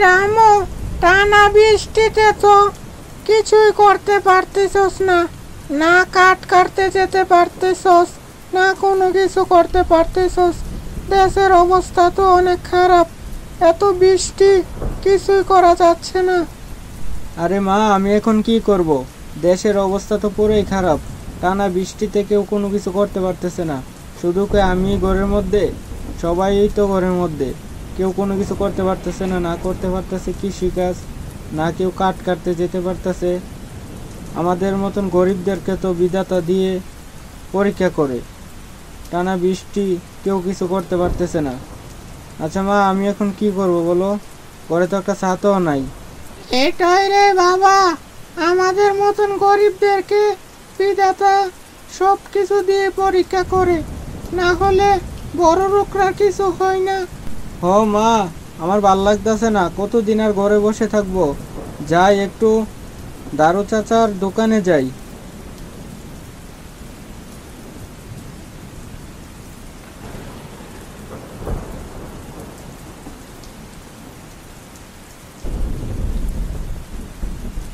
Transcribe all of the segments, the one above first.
রামু, টানা বৃষ্টিতে তো কিছুই করতে পারতেছস না, না কাঠ কাটতে যেতে পারতেছস, না কোনো কিছু করতে পারতেছস। দেশের অবস্থা তো অনেক খারাপ, এত বৃষ্টি, কিছুই করা যাচ্ছে না। আরে মা, আমি এখন কি করব? দেশের অবস্থা তো পুরোই খারাপ। টানা বৃষ্টিতে কেউ কোনো কিছু করতে পারতেছে না। শুধু কি আমি ঘরের মধ্যে? সবাই তো ঘরের মধ্যে। কেউ কোনো কিছু করতে পারতেছে না, না করতে পারতেছে কৃষিকাজ, না কেউ কাঠ কাটতে যেতে পারতেছে। আমাদের মতন গরিবদেরকে তো বিধাতা দিয়ে পরীক্ষা করে। টানা বৃষ্টি, কেউ কিছু করতে পারতেছে না। আচ্ছা মা, আমি এখন কি করব বলো? ঘরে তো একটা ছাতাও নাই। এটাই রে বাবা, আমাদের মতন গরিবদেরকে বিধাতা সব কিছু দিয়ে পরীক্ষা করে, না হলে বড় লোকরা কিছু হয় না। হ মা, আমার ভাল লাগতেছে না, কতদিন আর ঘরে বসে থাকবো। যাই একটু দারু চাচার দোকানে যাই।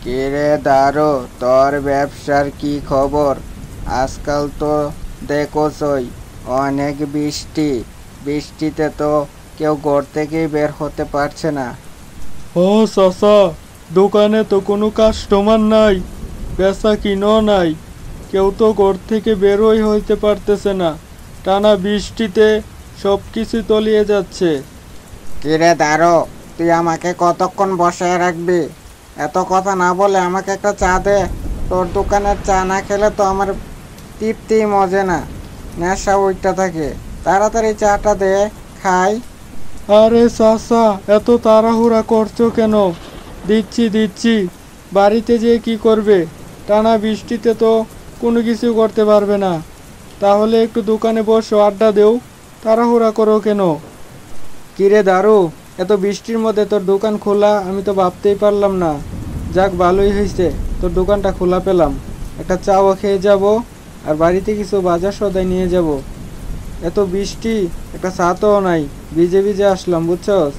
কিরে দারু, তোর ব্যবসার কি খবর? আজকাল তো দেখোছই অনেক বৃষ্টি, বৃষ্টিতে তো কেউ ঘর থেকেই বের হতে পারছে না। ও চাচা, দোকানে তো কোনো কাস্টমার নাই, বেচা কিনো নাই, কেউ তো ঘর থেকে বেরোই হইতে পারতেছে না। টানা বৃষ্টিতে সব কিছু তলিয়ে যাচ্ছে। কিরে দারু, তুই আমাকে কতক্ষণ বসায় রাখবি? এত কথা না বলে আমাকে একটা চা দে। তোর দোকানের চা না খেলে তো আমার তৃপ্তি মজে না, নেশা উঠতে থাকে। তাড়াতাড়ি চাটা দে, খাই। আরে চাচা, এত তাড়াহুড়া করছো কেন? দিচ্ছি দিচ্ছি। বাড়িতে যেয়ে কি করবে? টানা বৃষ্টিতে তো কোনো কিছু করতে পারবে না। তাহলে একটু দোকানে বসো, আড্ডা দেও। তাড়াহুড়া করো কেন? কিরে দারু, এত বৃষ্টির মধ্যে তোর দোকান খোলা আমি তো ভাবতেই পারলাম না। যাক, ভালোই হয়েছে, তোর দোকানটা খোলা পেলাম। একটা চাও খেয়ে যাব, আর বাড়িতে কিছু বাজার সদাই নিয়ে যাব। এত বৃষ্টি, একটা ছাতাও নাই, ভিজে ভিজে আসলাম, বুঝছস?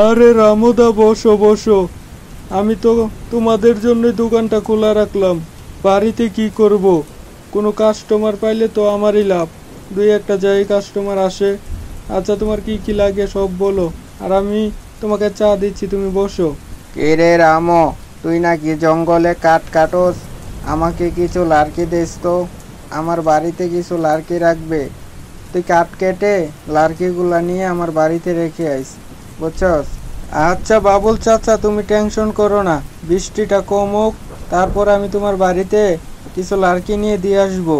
আরে রামুদা, বসো বসো। আমি তো তোমাদের জন্য দোকানটা খোলা রাখলাম। বাড়িতে কি করব? কোনো কাস্টমার পাইলে তো আমারই লাভ। দুই একটা জায়গায় কাস্টমার আসে। আচ্ছা, তোমার কি কি লাগে সব বলো, আর আমি তোমাকে চা দিচ্ছি, তুমি বসো। কিরে রামো, তুই নাকি জঙ্গলে কাঠ কাটোস? আমাকে কিছু লার্কি দিস তো, আমার বাড়িতে কিছু লার্কি রাখবে। তুই কাঠ কেটে লার্কিগুলা নিয়ে আমার বাড়িতে রেখে আইস, বুঝছস? আচ্ছা বাবুল চাচা, তুমি টেনশন করো না, বৃষ্টিটা কমুক, তারপর আমি তোমার বাড়িতে কিছু লার্কি নিয়ে দিয়ে আসবো।